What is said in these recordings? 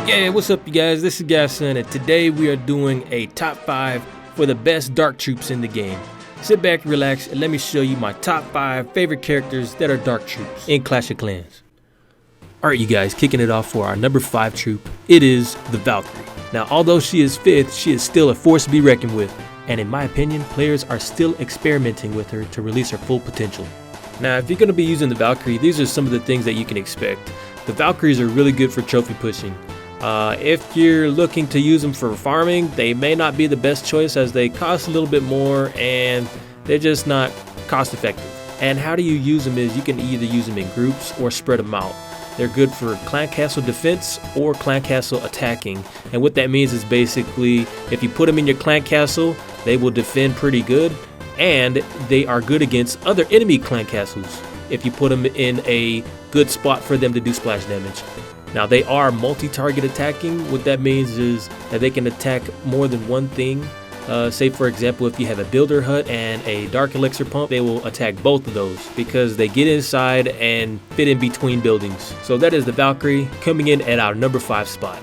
Yeah, what's up you guys, this is Gasson, and today we are doing a top 5 for the best dark troops in the game. Sit back, relax, and let me show you my top 5 favorite characters that are dark troops in Clash of Clans. Alright you guys, kicking it off for our number 5 troop, it is the Valkyrie. Now although she is 5th, she is still a force to be reckoned with, and in my opinion, players are still experimenting with her to release her full potential. Now if you're going to be using the Valkyrie, these are some of the things that you can expect. The Valkyries are really good for trophy pushing. If you're looking to use them for farming, they may not be the best choice as they cost a little bit more and they're just not cost effective. And how do you use them is you can either use them in groups or spread them out. They're good for clan castle defense or clan castle attacking. And what that means is basically if you put them in your clan castle, they will defend pretty good and they are good against other enemy clan castles if you put them in a good spot for them to do splash damage. Now they are multi-target attacking. What that means is that they can attack more than one thing. Say for example, if you have a builder hut and a dark elixir pump, they will attack both of those because they get inside and fit in between buildings. So that is the Valkyrie coming in at our number 5 spot.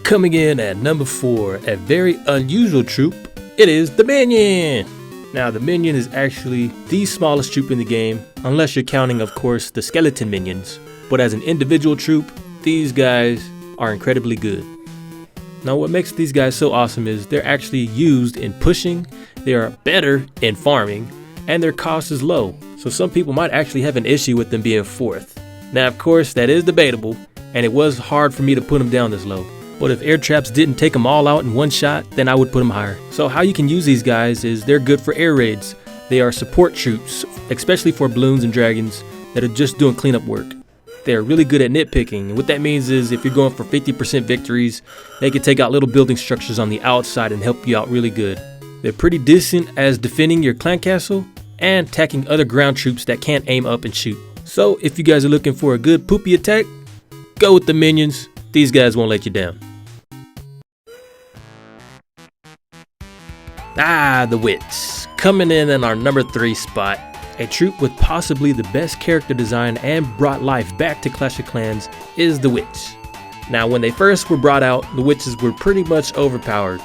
Coming in at number 4, a very unusual troop, it is the Minion. Now the Minion is actually the smallest troop in the game, unless you're counting of course the skeleton minions, but as an individual troop, these guys are incredibly good. Now what makes these guys so awesome is they're actually used in pushing, they are better in farming, and their cost is low, so some people might actually have an issue with them being 4th. Now of course that is debatable, and it was hard for me to put them down this low. But if air traps didn't take them all out in one shot, then I would put them higher. So how you can use these guys is they're good for air raids. They are support troops, especially for balloons and dragons that are just doing cleanup work. They're really good at nitpicking, and what that means is if you're going for 50% victories, they can take out little building structures on the outside and help you out really good. They're pretty decent as defending your clan castle and attacking other ground troops that can't aim up and shoot. So if you guys are looking for a good poopy attack, go with the Minions. These guys won't let you down. The Witch, coming in our number 3 spot. A troop with possibly the best character design and brought life back to Clash of Clans is the Witch. Now when they first were brought out, the Witches were pretty much overpowered.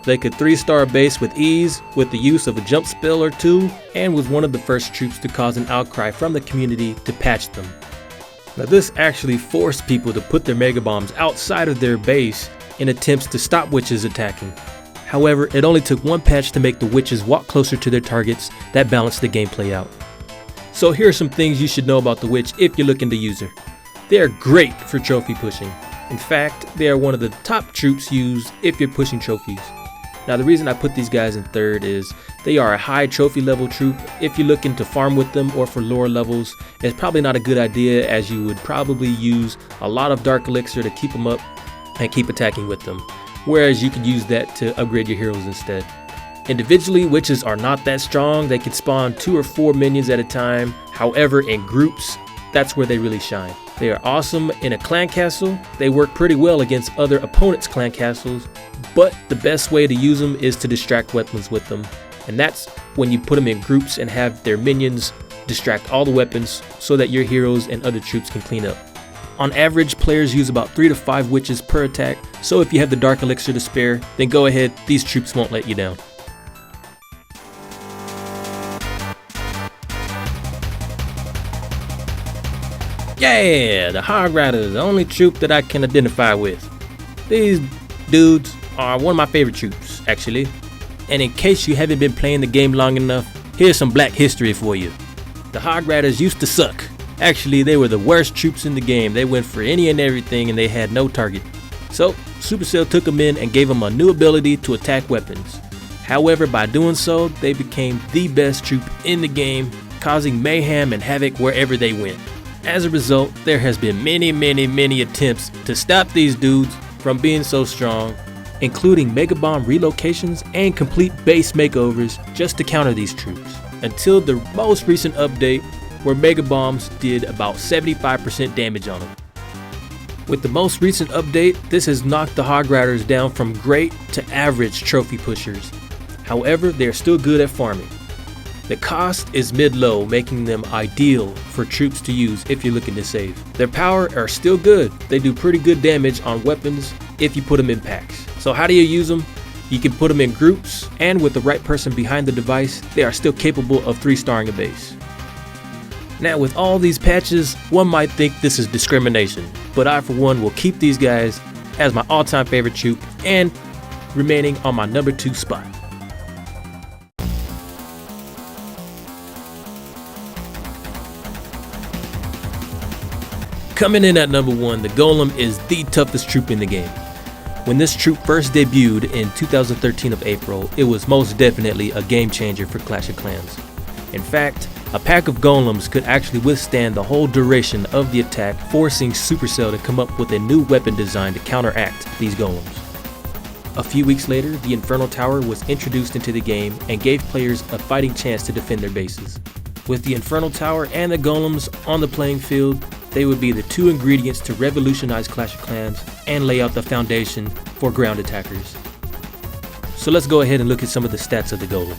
They could 3-star base with ease with the use of a jump spell or 2, and was one of the first troops to cause an outcry from the community to patch them. Now this actually forced people to put their mega bombs outside of their base in attempts to stop witches attacking. However, it only took one patch to make the witches walk closer to their targets that balanced the gameplay out. So here are some things you should know about the witch if you're looking to use her. They are great for trophy pushing. In fact, they are one of the top troops used if you're pushing trophies. Now the reason I put these guys in 3rd is they are a high trophy level troop. If you're looking to farm with them or for lower levels, it's probably not a good idea as you would probably use a lot of dark elixir to keep them up and keep attacking with them. Whereas you could use that to upgrade your heroes instead. Individually, witches are not that strong. They can spawn 2 or 4 minions at a time. However, in groups, that's where they really shine. They are awesome in a clan castle. They work pretty well against other opponents' clan castles, but the best way to use them is to distract weapons with them. And that's when you put them in groups and have their minions distract all the weapons so that your heroes and other troops can clean up. On average, players use about 3 to 5 witches per attack, so if you have the dark elixir to spare, then go ahead, these troops won't let you down. Yeah, the Hog Riders, the only troop that I can identify with. These dudes are one of my favorite troops, actually. And in case you haven't been playing the game long enough, here's some black history for you. The Hog Riders used to suck. Actually, they were the worst troops in the game. They went for any and everything and they had no target. So, Supercell took them in and gave them a new ability to attack weapons. However, by doing so, they became the best troop in the game, causing mayhem and havoc wherever they went. As a result, there has been many attempts to stop these dudes from being so strong, including mega bomb relocations and complete base makeovers just to counter these troops, until the most recent update where mega bombs did about 75% damage on them. With the most recent update, this has knocked the Hog Riders down from great to average trophy pushers. However, they are still good at farming. The cost is mid-low, making them ideal for troops to use if you're looking to save. Their power are still good. They do pretty good damage on weapons if you put them in packs. So how do you use them? You can put them in groups, and with the right person behind the device, they are still capable of 3-starring a base. Now with all these patches, one might think this is discrimination, but I for one will keep these guys as my all-time favorite troop and remaining on my number 2 spot. Coming in at number 1, the Golem is the toughest troop in the game. When this troop first debuted in 2013 of April, it was most definitely a game changer for Clash of Clans. In fact, a pack of golems could actually withstand the whole duration of the attack, forcing Supercell to come up with a new weapon design to counteract these golems. A few weeks later, the Infernal Tower was introduced into the game and gave players a fighting chance to defend their bases. With the Infernal Tower and the golems on the playing field, they would be the 2 ingredients to revolutionize Clash of Clans and lay out the foundation for ground attackers. So let's go ahead and look at some of the stats of the Golem.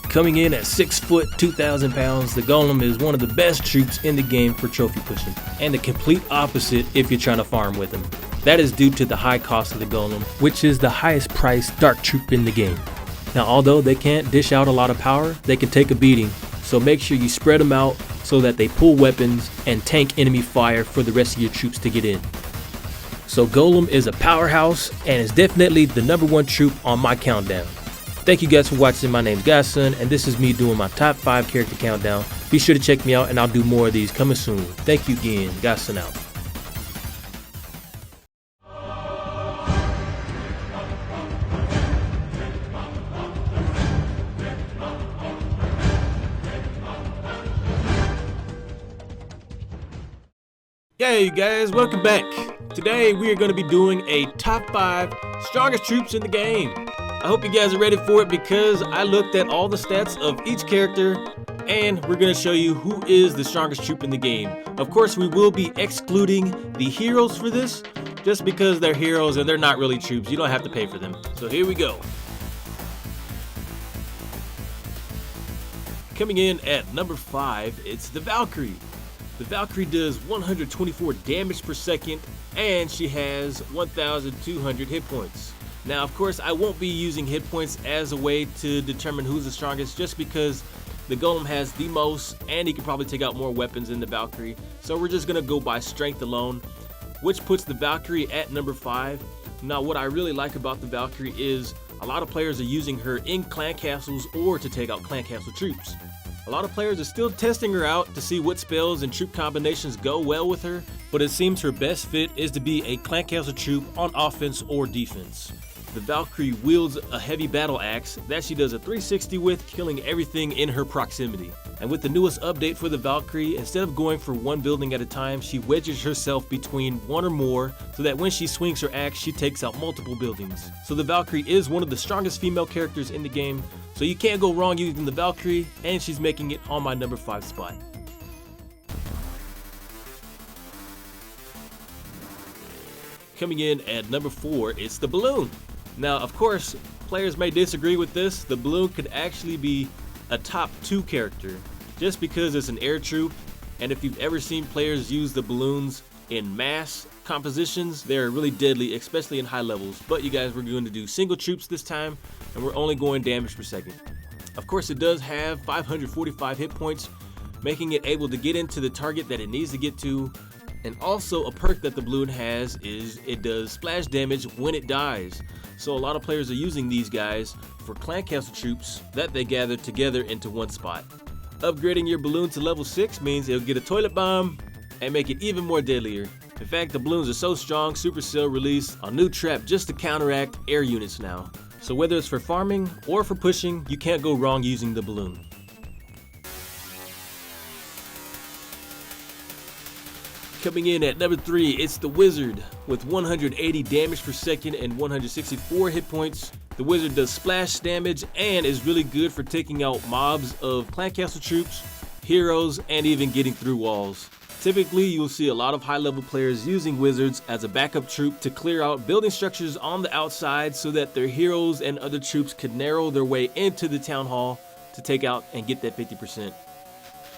Coming in at 6 foot, 2,000 pounds, the Golem is one of the best troops in the game for trophy pushing, and the complete opposite if you're trying to farm with him. That is due to the high cost of the Golem, which is the highest priced dark troop in the game. Now although they can't dish out a lot of power, they can take a beating, so make sure you spread them out so that they pull weapons and tank enemy fire for the rest of your troops to get in. So Golem is a powerhouse and is definitely the number 1 troop on my countdown. Thank you guys for watching. My name's Godson, and this is me doing my top 5 character countdown. Be sure to check me out, and I'll do more of these coming soon. Thank you again. Godson out. Hey guys, welcome back. Today we are going to be doing a top 5 strongest troops in the game. I hope you guys are ready for it because I looked at all the stats of each character and we're going to show you who is the strongest troop in the game. Of course, we will be excluding the heroes for this just because they're heroes and they're not really troops. You don't have to pay for them. So here we go. Coming in at number 5, it's the Valkyrie. The Valkyrie does 124 damage per second and she has 1,200 hit points. Now of course I won't be using hit points as a way to determine who's the strongest just because the Golem has the most and he can probably take out more weapons than the Valkyrie. So we're just going to go by strength alone, which puts the Valkyrie at number 5. Now what I really like about the Valkyrie is a lot of players are using her in clan castles or to take out clan castle troops. A lot of players are still testing her out to see what spells and troop combinations go well with her, but it seems her best fit is to be a clan castle troop on offense or defense. The Valkyrie wields a heavy battle axe that she does a 360 with, killing everything in her proximity. And with the newest update for the Valkyrie, instead of going for one building at a time, she wedges herself between one or more so that when she swings her axe, she takes out multiple buildings. So the Valkyrie is one of the strongest female characters in the game, so you can't go wrong using the Valkyrie, and she's making it on my number 5 spot. Coming in at number 4, it's the Balloon. Now, of course, players may disagree with this. The Balloon could actually be a top 2 character just because it's an air troop, and if you've ever seen players use the balloons in mass compositions, they're really deadly, especially in high levels. But you guys, we're going to do single troops this time, and we're only going damage per second. Of course, it does have 545 hit points, making it able to get into the target that it needs to get to. And also a perk that the Balloon has is it does splash damage when it dies. So a lot of players are using these guys for clan castle troops that they gather together into one spot. Upgrading your Balloon to level 6 means it'll get a toilet bomb and make it even more deadlier. In fact, the balloons are so strong, Supercell released a new trap just to counteract air units now. So whether it's for farming or for pushing, you can't go wrong using the Balloon. Coming in at number 3, it's the Wizard. With 180 damage per second and 164 hit points, the Wizard does splash damage and is really good for taking out mobs of clan castle troops, heroes, and even getting through walls. Typically, you'll see a lot of high-level players using Wizards as a backup troop to clear out building structures on the outside so that their heroes and other troops could narrow their way into the town hall to take out and get that 50%.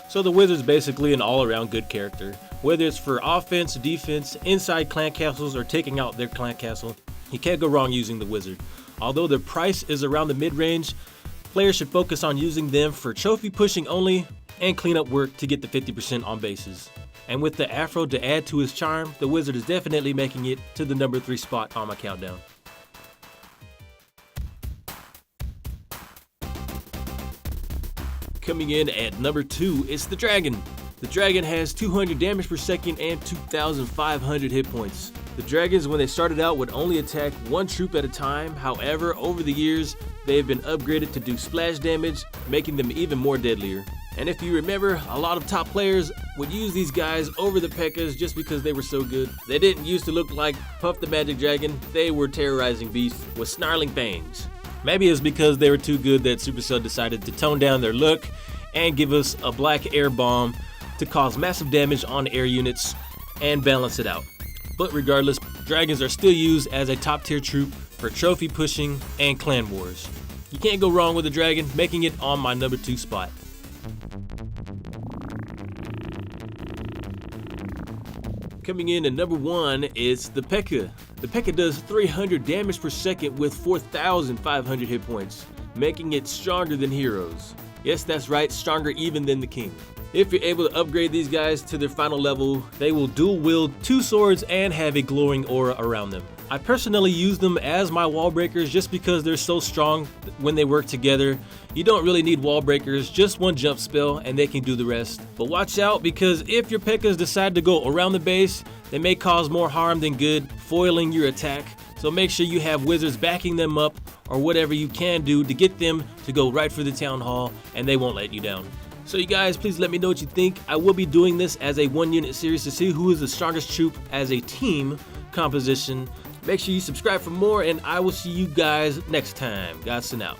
So the Wizard's basically an all-around good character. Whether it's for offense, defense, inside clan castles, or taking out their clan castle, you can't go wrong using the Wizard. Although their price is around the mid-range, players should focus on using them for trophy pushing only and cleanup work to get the 50% on bases. And with the Afro to add to his charm, the Wizard is definitely making it to the number 3 spot on my countdown. Coming in at number 2 is the Dragon. The Dragon has 200 damage per second and 2,500 hit points. The Dragons, when they started out, would only attack one troop at a time. However, over the years, they have been upgraded to do splash damage, making them even more deadlier. And if you remember, a lot of top players would use these guys over the P.E.K.K.A.s just because they were so good. They didn't used to look like Puff the Magic Dragon, they were terrorizing beasts with snarling fangs. Maybe it's because they were too good that Supercell decided to tone down their look and give us a black air bomb to cause massive damage on air units and balance it out. But regardless, Dragons are still used as a top tier troop for trophy pushing and clan wars. You can't go wrong with a Dragon, making it on my number 2 spot. Coming in at number 1 is the P.E.K.K.A. The P.E.K.K.A. does 300 damage per second with 4,500 hit points, making it stronger than heroes. Yes, that's right, stronger even than the king. If you're able to upgrade these guys to their final level, they will dual wield 2 swords and have a glowing aura around them. I personally use them as my wall breakers just because they're so strong when they work together. You don't really need wall breakers, just one jump spell and they can do the rest. But watch out, because if your P.E.K.K.A.s decide to go around the base, they may cause more harm than good, foiling your attack. So make sure you have wizards backing them up or whatever you can do to get them to go right for the town hall and they won't let you down. So you guys, please let me know what you think. I will be doing this as a 1-unit series to see who is the strongest troop as a team composition. Make sure you subscribe for more, and I will see you guys next time. Godson out.